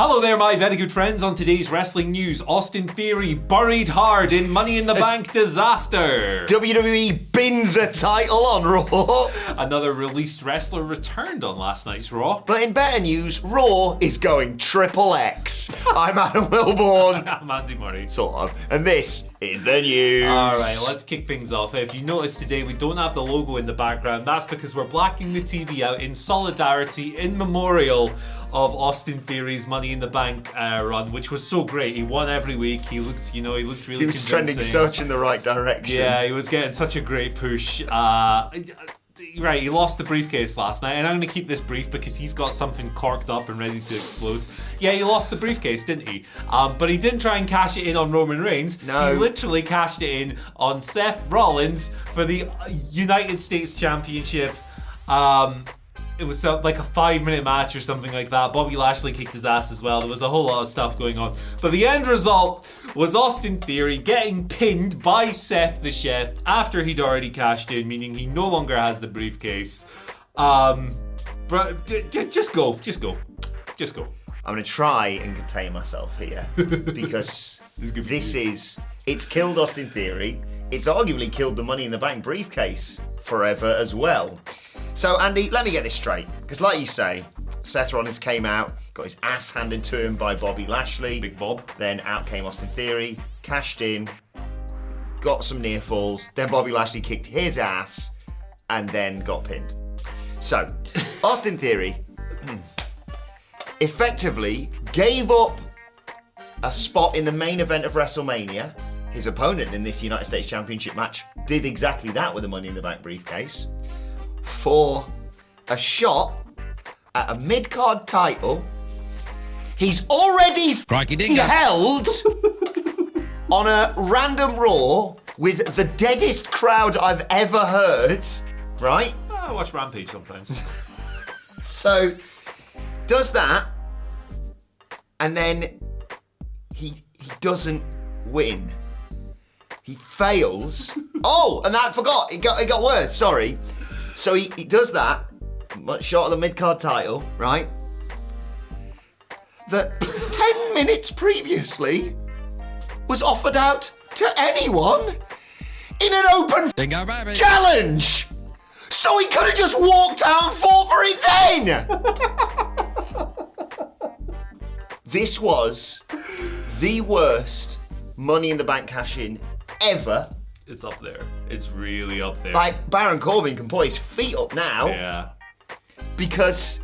Hello there, my very good friends. On today's wrestling news, Austin Theory buried hard in Money in the Bank disaster. WWE bins a title on Raw. Another released wrestler returned on last night's Raw. But in better news, Raw is going triple X. I'm Adam Wilborn. I'm Andy Murray. Sort of. And this is the news. Alright, let's kick things off. If you notice today, we don't have the logo in the background. That's because we're blacking the TV out in solidarity, in memorial of Austin Theory's Money in the Bank run, which was so great. He won every week. He looked really He was trending such in the right direction. Yeah, he was getting such a great push. Right, he lost the briefcase last night, and I'm going to keep this brief because he's got something corked up and ready to explode. Yeah, he lost the briefcase, didn't he? But he didn't try and cash it in on Roman Reigns. No. He literally cashed it in on Seth Rollins for the United States Championship. It was like a 5-minute match or something like that. Bobby Lashley kicked his ass as well. There was a whole lot of stuff going on. But the end result was Austin Theory getting pinned by Seth the Chef after he'd already cashed in, meaning he no longer has the briefcase. But just go. I'm going to try and contain myself here because it's killed Austin Theory. It's arguably killed the Money in the Bank briefcase forever as well. So, Andy, let me get this straight. Because like you say, Seth Rollins came out, got his ass handed to him by Bobby Lashley. Big Bob. Then out came Austin Theory, cashed in, got some near falls. Then Bobby Lashley kicked his ass and then got pinned. So, Austin Theory effectively gave up a spot in the main event of WrestleMania. His opponent in this United States Championship match did exactly that with the Money in the Bank briefcase for a shot at a mid-card title he's already held on a random Raw with the deadest crowd I've ever heard, right? I watch Rampage sometimes. So, does that, and then he doesn't win. He fails. Oh, and I forgot. It got worse. Sorry. So he does that. Shot at the mid-card title, right? That 10 minutes previously was offered out to anyone in an open challenge. So he could have just walked out and fought for it then. This was the worst Money in the Bank cash-in ever. It's up there. It's really up there. Like, Baron Corbin can put his feet up now. Yeah. Because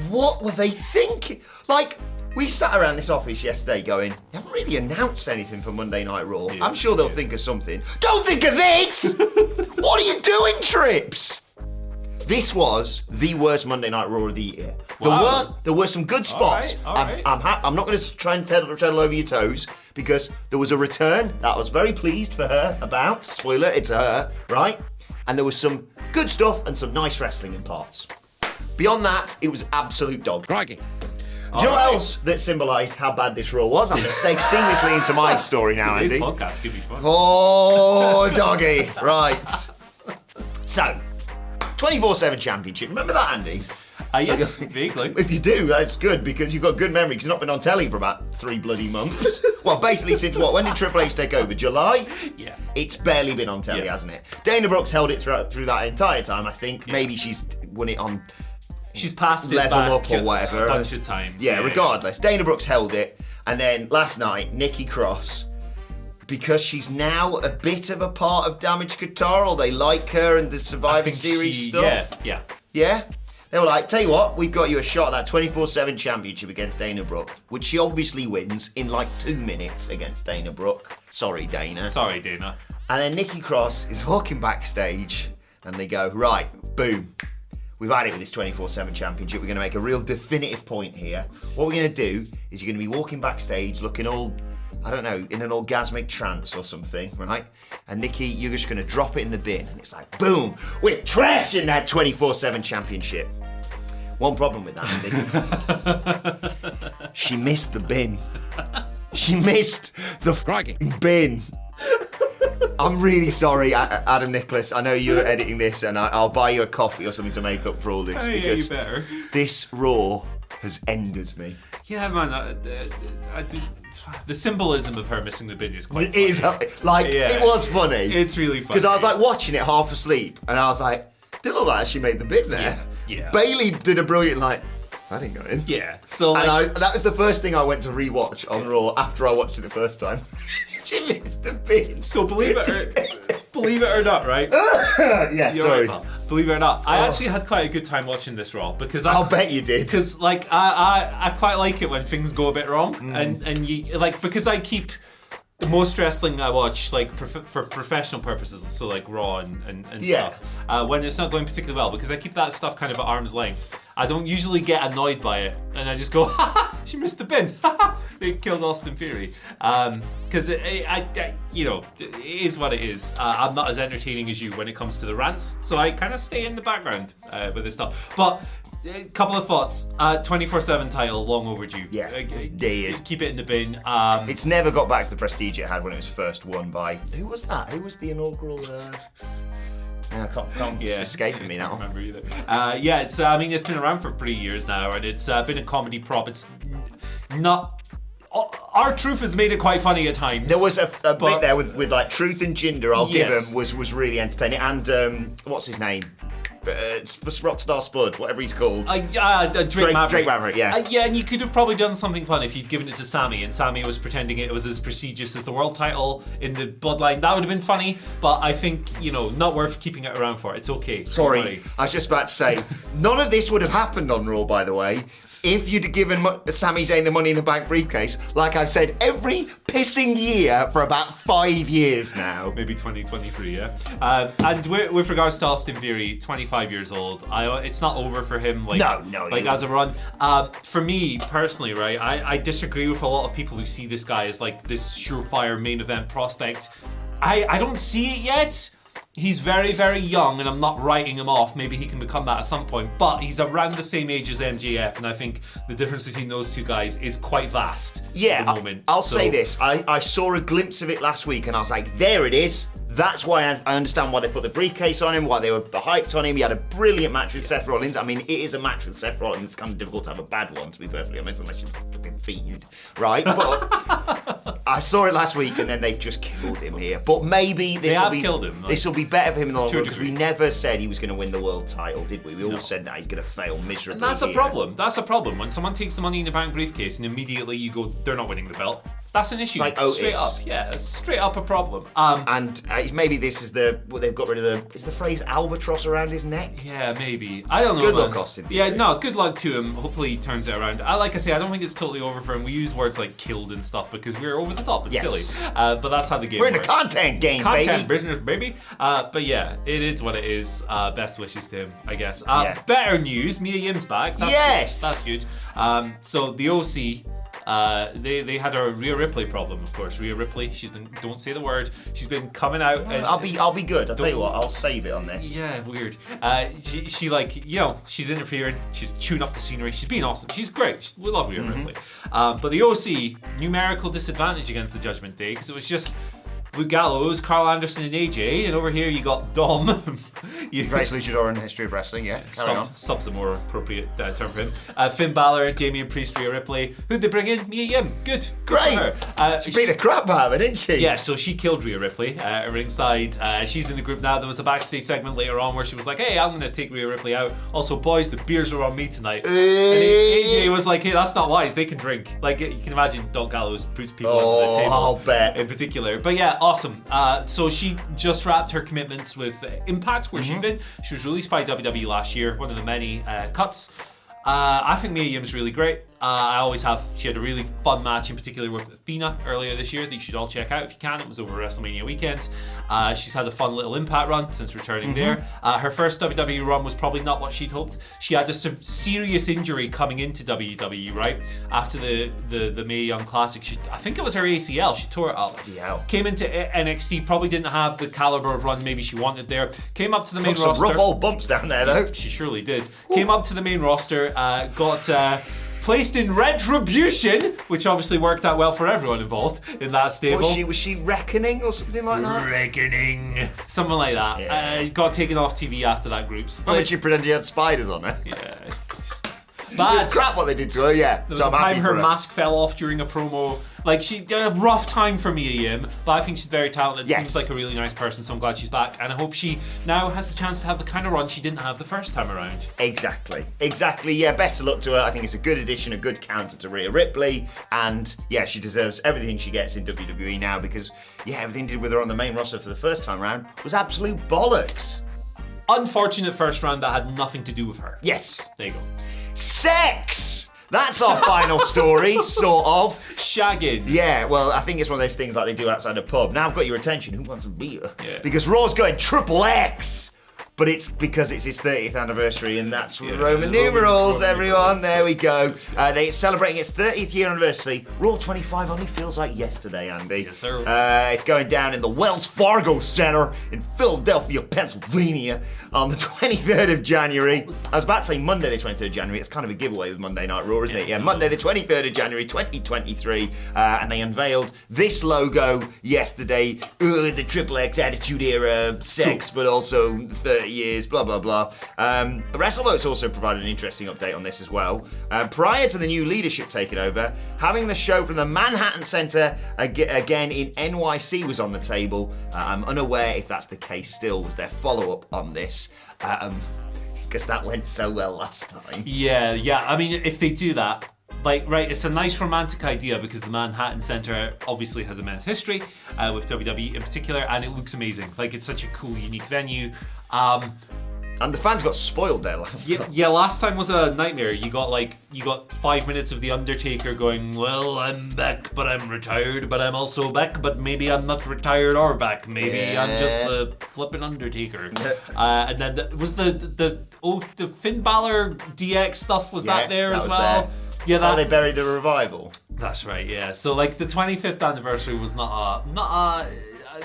what were they thinking? Like, we sat around this office yesterday going, they haven't really announced anything for Monday Night Raw. Yeah, I'm sure they'll think of something. Don't think of this! What are you doing, Trips? This was the worst Monday Night Raw of the year. There were some good spots. All right. I'm not going to try and treadle over your toes because there was a return that I was very pleased for her about. Spoiler, it's her, right? And there was some good stuff and some nice wrestling in parts. Beyond that, it was absolute dog. Crikey. Do you know what else that symbolised how bad this Raw was? I'm going to segue seamlessly into my story now, Andy. Today's podcast could be fun. Oh, doggy. Right. So, 24/7 Championship. Remember that, Andy? Yes, vaguely. If you do, that's good because you've got good memory because it's not been on telly for about 3 bloody months. Well, basically since what? When did Triple H take over? July? Yeah. It's barely been on telly, hasn't it? Dana Brooks held it through that entire time, I think. Yeah. Maybe she's won it on She's passed level it back up or whatever. A bunch of times. Yeah, regardless. Dana Brooks held it. And then last night, Nikki Cross, because she's now a bit of a part of Damage Qatar, or they like her and the Survivor Series stuff. Yeah. Yeah? They were like, tell you what, we've got you a shot at that 24/7 championship against Dana Brooke, which she obviously wins in like 2 minutes against Dana Brooke. Sorry, Dana. Sorry, Dana. And then Nikki Cross is walking backstage and they go, right, boom. We've had it with this 24/7 championship. We're going to make a real definitive point here. What we're going to do is you're going to be walking backstage looking all, I don't know, in an orgasmic trance or something, right? And Nikki, you're just going to drop it in the bin. And it's like, boom, we're trashing that 24/7 championship. One problem with that, Andy. She missed the bin. She missed the bin. I'm really sorry, Adam Nicholas. I know you're editing this, and I'll buy you a coffee or something to make up for all this. Yeah, you better. This Raw has ended me. Yeah, man. I did. The symbolism of her missing the bin is quite It funny. is, it was funny. It's really funny. Because I was like watching it half asleep, and I was like, didn't look like she made the bin there. Yeah. Bailey did a brilliant I didn't go in. Yeah. So And that was the first thing I went to rewatch on Raw after I watched it the first time. She missed the bin. So believe it or not, right? Yeah, You're sorry. right, pal. Believe it or not, I actually had quite a good time watching this Raw because I'll bet you did. Because I quite like it when things go a bit wrong, and you because I keep most wrestling I watch for professional purposes, so like Raw and stuff. When it's not going particularly well, because I keep that stuff kind of at arm's length. I don't usually get annoyed by it, and I just go, ha, she missed the bin. They killed Austin Theory. Because it is what it is. I'm not as entertaining as you when it comes to the rants, so I kind of stay in the background with this stuff. But a couple of thoughts. 24/7 title, long overdue. Yeah, it's dead. Keep it in the bin. It's never got back to the prestige it had when it was first won by... Who was that? Who was the inaugural... I can't it's escaping me now. I can't remember either. It's been around for 3 years now, and it's been a comedy prop. It's not... R-Truth has made it quite funny at times. There was a bit there with like Truth and Jinder, I'll give him, was really entertaining. And what's his name? Rockstar Spud, whatever he's called. Drake Maverick. Drake Maverick, yeah. And you could have probably done something fun if you'd given it to Sammy, and Sammy was pretending it was as prestigious as the world title in the Bloodline. That would have been funny, but I think, not worth keeping it around for. It's okay. Sorry, I was just about to say, none of this would have happened on Raw, by the way, if you'd have given Sami Zayn the Money in the Bank briefcase, like I've said every pissing year for about 5 years now. Maybe 2023, yeah. And with regards to Austin Theory, 25 years old. It's not over for him. As a run. For me personally, right, I disagree with a lot of people who see this guy as like this surefire main event prospect. I don't see it yet. He's very, very young, and I'm not writing him off. Maybe he can become that at some point, but he's around the same age as MJF, and I think the difference between those two guys is quite vast at the moment. I'll say this. I saw a glimpse of it last week, and I was like, there it is. That's why I understand why they put the briefcase on him, why they were hyped on him. He had a brilliant match with Seth Rollins. I mean, it is a match with Seth Rollins. It's kind of difficult to have a bad one, to be perfectly honest, unless you've been Fiend, right? But I saw it last week, and then they've just killed him here. But maybe this will be better for him in the long run, because we never said he was going to win the world title, did we? We all said that he's going to fail miserably. And that's a problem. That's a problem. When someone takes the Money in the Bank briefcase and immediately you go, they're not winning the belt. That's an issue. Like Otis. Straight up. Yeah, it's straight up a problem. And maybe this is they've got rid of is the phrase albatross around his neck? Yeah, maybe. I don't know. Good luck, Austin. Yeah, no, good luck to him. Hopefully he turns it around. Like I say, I don't think it's totally over for him. We use words like killed and stuff because we're over the top and silly. But that's how the game works. We're in a content game, baby. Content business, baby. But yeah, it is what it is. Best wishes to him, I guess. Better news, Mia Yim's back. That's good. So the OC... they had a Rhea Ripley problem, of course. Rhea Ripley, don't say the word. She's been coming out. And I'll be good. I'll tell you what. I'll save it on this. Yeah, weird. She's interfering. She's chewing up the scenery. She's being awesome. She's great. We love Rhea Ripley. But the OC, numerical disadvantage against the Judgment Day because it was just Luke Gallows, Carl Anderson, and AJ, and over here you got Dom. Greatest luchador in the history of wrestling, yeah. Carry on. Sub's a more appropriate term for him. Finn Balor, Damian Priest, Rhea Ripley. Who'd they bring in? Mia Yim. Good. Great. She beat the crap out of her, didn't she? Yeah, so she killed Rhea Ripley at ringside. She's in the group now. There was a backstage segment later on where she was like, hey, I'm going to take Rhea Ripley out. Also, boys, the beers are on me tonight. And AJ was like, hey, that's not wise. They can drink. Like, you can imagine Don Gallows puts people under the table. I'll bet. In particular. But yeah, awesome. So she just wrapped her commitments with Impact, where she'd been. She was released by WWE last year, one of the many cuts. I think Mia Yim's really great. I always have. She had a really fun match, in particular with Athena earlier this year that you should all check out if you can. It was over WrestleMania weekend. She's had a fun little Impact run since returning there. Her first WWE run was probably not what she'd hoped. She had a serious injury coming into WWE, right? After the Mae Young Classic. I think it was her ACL. She tore it up. Came into NXT, probably didn't have the caliber of run maybe she wanted there. Came up to the main roster. Some rough old bumps down there, though. She surely did. Ooh. Came up to the main roster, got... placed in Retribution, which obviously worked out well for everyone involved in that stable. Was she Reckoning or something like that? Reckoning. Something like that. Yeah. Got taken off TV after that group split. She pretended you had spiders on her. Yeah. Bad. It's crap what they did to her, yeah. There was a time her mask fell off during a promo. Like, a rough time for Mia Yim, but I think she's very talented. Yes. Seems like a really nice person, so I'm glad she's back. And I hope she now has the chance to have the kind of run she didn't have the first time around. Exactly. Yeah, best of luck to her. I think it's a good addition, a good counter to Rhea Ripley. And, yeah, she deserves everything she gets in WWE now because, yeah, everything did with her on the main roster for the first time around was absolute bollocks. Unfortunate first round that had nothing to do with her. Yes. There you go. Sex! That's our final story, sort of. Shagging. Yeah, well, I think it's one of those things like they do outside a pub. Now I've got your attention. Who wants a beer? Yeah. Because Raw's going triple X. But it's because it's his 30th anniversary, and that's Roman numerals, everyone. There we go. They're celebrating its 30th year anniversary. Raw 25 only feels like yesterday, Andy. Yes, sir. It's going down in the Wells Fargo Center in Philadelphia, Pennsylvania on the 23rd of January. I was about to say Monday the 23rd of January. It's kind of a giveaway with Monday Night Raw, isn't it? Yeah, Monday the 23rd of January, 2023. And they unveiled this logo yesterday. The Triple X Attitude Era sex, but also 30 years, blah, blah, blah. WrestleVote's also provided an interesting update on this as well. Prior to the new leadership taking over, having the show from the Manhattan Center again in NYC was on the table. I'm unaware if that's the case still. Was their follow-up on this? Because that went so well last time. Yeah. I mean, if they do that, like, right, it's a nice romantic idea because the Manhattan Center obviously has immense history with WWE in particular, and it looks amazing. Like, it's such a cool, unique venue. And the fans got spoiled there last time. Yeah, last time was a nightmare. You got 5 minutes of The Undertaker going, well, I'm back, but I'm retired, but I'm also back, but maybe I'm not retired or back. Maybe I'm just the flipping Undertaker. And then was the Finn Balor DX stuff, was that there as well? There. Yeah, how they buried the revival. That's right, yeah. So like the 25th anniversary was not a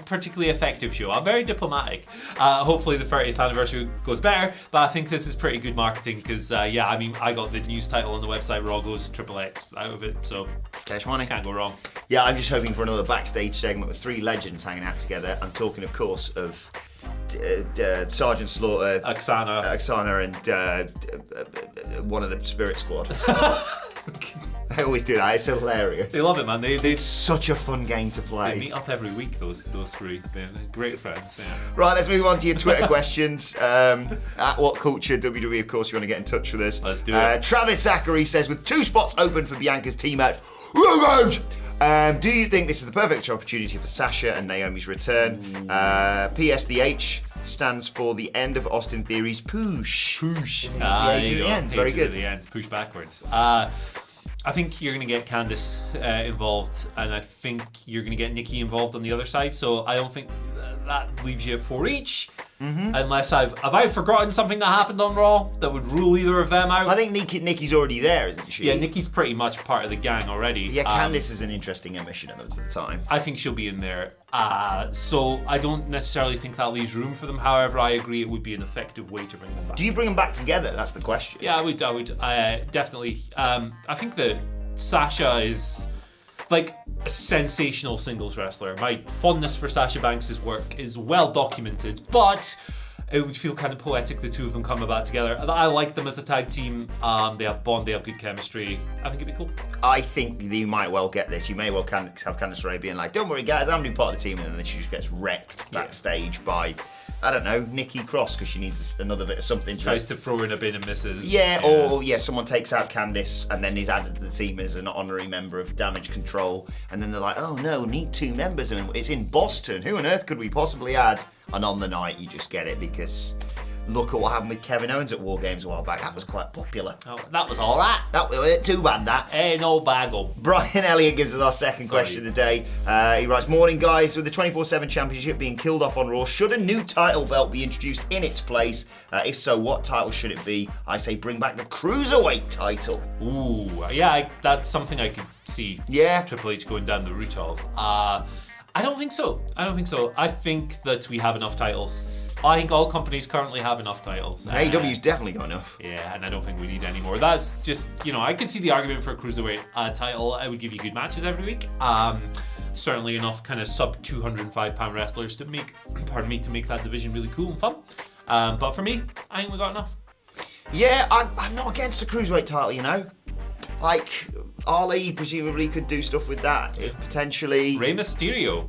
particularly effective show. I'm very diplomatic. Hopefully the 30th anniversary goes better, but I think this is pretty good marketing because, I got the news title on the website, Raw goes Triple X out of it, so cash money. Can't go wrong. Yeah, I'm just hoping for another backstage segment with three legends hanging out together. I'm talking, of course, of Sergeant Slaughter, Oksana, and one of the Spirit Squad. They always do that. It's hilarious. They love it, man. It's such a fun game to play. They meet up every week. Those three. They're great friends. Yeah. Right, let's move on to your Twitter questions. At WhatCulture WWE, of course, you want to get in touch with us. Let's do it. Travis Zachary says, with 2 spots open for Bianca's team match, do you think this is the perfect opportunity for Sasha and Naomi's return? P.S. The H stands for the end of Austin Theory's push. Push. The H at the end. Very good. The end. Push backwards. I think you're going to get Candice involved, and I think you're going to get Nikki involved on the other side. So I don't think that leaves you 4 each. Unless have I forgotten something that happened on Raw that would rule either of them out? I think Nikki's already there, isn't she? Yeah, Nikki's pretty much part of the gang already. Yeah, Candice is an interesting omission at the time. I think she'll be in there. So I don't necessarily think that leaves room for them. However, I agree it would be an effective way to bring them back. Do you bring them back together? That's the question. Yeah, I would definitely. I think that Sasha is like a sensational singles wrestler. My fondness for Sasha Banks' work is well documented, but it would feel kind of poetic the two of them coming back together. I like them as a tag team. They have bond, they have good chemistry. I think it'd be cool. I think you might well get this. You may well have Candice LeRae being like, don't worry guys, I'm going to be part of the team, and then she just gets wrecked backstage by, I don't know, Nikki Cross, because she needs another bit of something. Tries to throw in a bin and misses. Or someone takes out Candice and then is added to the team as an honorary member of Damage Control, and then they're like, oh no, need 2 members, and it's in Boston. Who on earth could we possibly add? And on the night, you just get it because look at what happened with Kevin Owens at War Games a while back. That was quite popular. Oh, that was all right. That was too bad, that. Hey, no bagel. Brian Elliott gives us our second question of the day. He writes, morning guys, with the 24/7 championship being killed off on Raw, should a new title belt be introduced in its place? If so, what title should it be? I say bring back the Cruiserweight title. Ooh, yeah, that's something I could see Triple H going down the route of. I don't think so. I think that we have enough titles. I think all companies currently have enough titles. AEW's definitely got enough. Yeah, and I don't think we need any more. That's just, I could see the argument for a Cruiserweight title. I would give you good matches every week. Certainly enough kind of sub 205 pound wrestlers to make that division really cool and fun. But for me, I think we got enough. Yeah, I'm not against the cruiserweight title, you know? Like, Ali presumably could do stuff with that. If potentially... Rey Mysterio.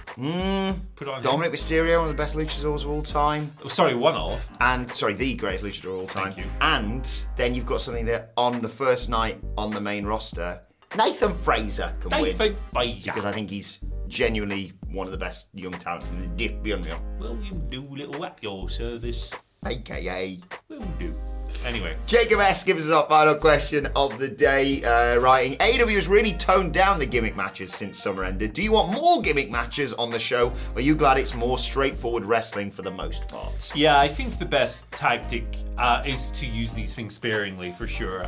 Put it on Dominic Mysterio, one of the best luchadors of all time. Oh, sorry, one of. And, sorry, the greatest luchador of all time. Thank you. And then you've got something that on the first night on the main roster, Nathan Fraser can win. Because I think he's genuinely one of the best young talents in the division. William Doolittle at your service. AKA. Will do. Anyway. Jacob S. gives us our final question of the day, writing, AEW has really toned down the gimmick matches since summer ended. Do you want more gimmick matches on the show, or are you glad it's more straightforward wrestling for the most part? Yeah, I think the best tactic is to use these things sparingly, for sure.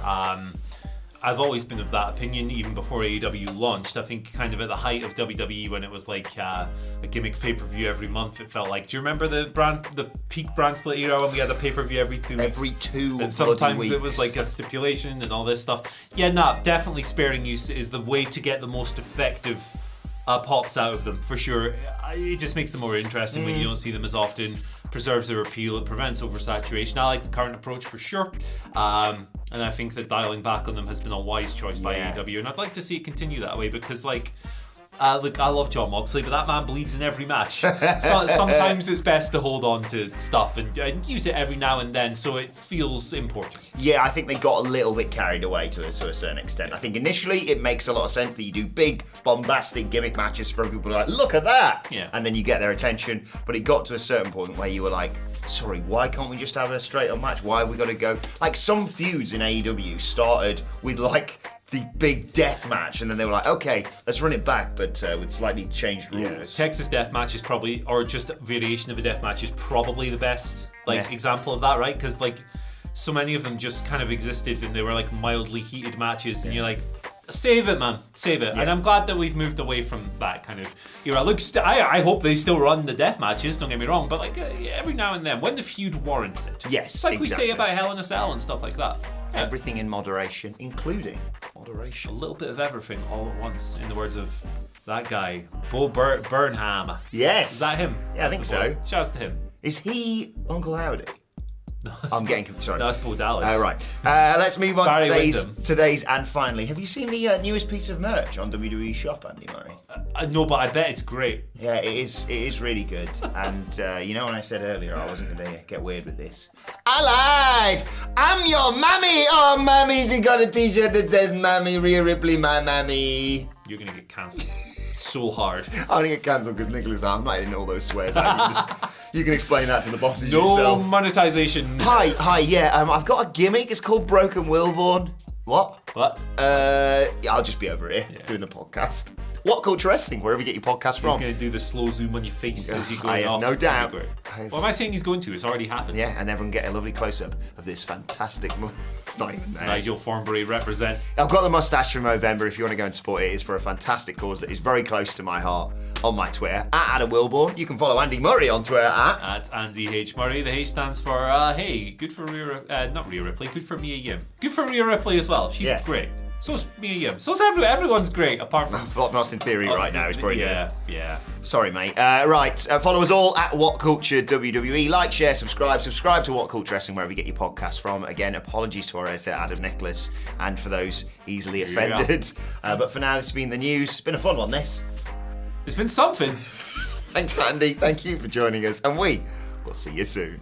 I've always been of that opinion, even before AEW launched. I think kind of at the height of WWE, when it was like a gimmick pay-per-view every month, it felt like. Do you remember the peak brand split era when we had a pay-per-view every 2 weeks? Every 2 And sometimes weeks. it was like a stipulation and all this stuff. Yeah, definitely sparing use is the way to get the most effective pops out of them, for sure. It just makes them more interesting when you don't see them as often. Preserves their appeal, it prevents oversaturation. I like the current approach for sure. And I think that dialing back on them has been a wise choice by AEW, and I'd like to see it continue that way because, like, look, I love Jon Moxley, but that man bleeds in every match. So, sometimes it's best to hold on to stuff and use it every now and then so it feels important. Yeah, I think they got a little bit carried away to a certain extent. I think initially it makes a lot of sense that you do big, bombastic gimmick matches for people like, look at that! Yeah. And then you get their attention. But it got to a certain point where you were like, sorry, why can't we just have a straight-up match? Why have we got to go... Like, some feuds in AEW started with, like, the big death match, and then they were like, okay, let's run it back, but with slightly changed rules. Yeah, Texas death match is probably, or just a variation of a death match is probably the best example of that, right? Because like so many of them just kind of existed, and they were like mildly heated matches, and you're like, save it, man, save it. And I'm glad that we've moved away from that kind of era. Look, I hope they still run the death matches. Don't get me wrong, but like every now and then, when the feud warrants it. Yes, like exactly. we say about Hell in a Cell and stuff like that. Everything in moderation, including moderation. A little bit of everything all at once, in the words of that guy, Bo Burnham. Yes. Is that him? Yeah, I think so. Shouts to him. Is he Uncle Howdy? I'm getting sorry. No, that's Bo Dallas. Right. Let's move on Barry to Windham. today's and finally. Have you seen the newest piece of merch on WWE Shop, Andy Murray? No, but I bet it's great. Yeah, it is. It is really good. And you know, when I said earlier I wasn't going to get weird with this. I lied. I'm your mummy. Oh, mummy's got a T-shirt that says "Mummy Rhea Ripley, my mummy." You're gonna get cancelled so hard. I'm gonna get cancelled because Nicholas, I'm not in all those swears. You can explain that to the bosses No yourself. monetization. Hi, yeah. I've got a gimmick. It's called Broken Willborn. What? Yeah, I'll just be over here doing the podcast. WhatCulture Wrestling, wherever you get your podcast from. He's going to do the slow zoom on your face as you go I have off. no It's gonna doubt. be great. What am I saying he's going to? It's already happened. Yeah, and everyone get a lovely close-up of this fantastic... It's not even there. Nigel Thornberry represent. I've got the mustache from November if you want to go and support it. It's for a fantastic cause that is very close to my heart. On my Twitter, at Adam Wilborn. You can follow Andy Murray on Twitter At Andy H. Murray. The H stands for, hey, good for not Rhea Ripley, good for Mia Yim. Good for Rhea Ripley as well. She's great. So's Mia Yim. So's everyone's great, apart from... Lost in theory right now. It's probably Yeah. Sorry, mate. Follow us all at WhatCulture WWE. Like, share, subscribe to WhatCulture Wrestling wherever you get your podcasts from. Again, apologies to our editor, Adam Nicholas, and for those easily offended. But for now, this has been the news. It's been a fun one, this. It's been something. Thanks, Andy. Thank you for joining us, and we will see you soon.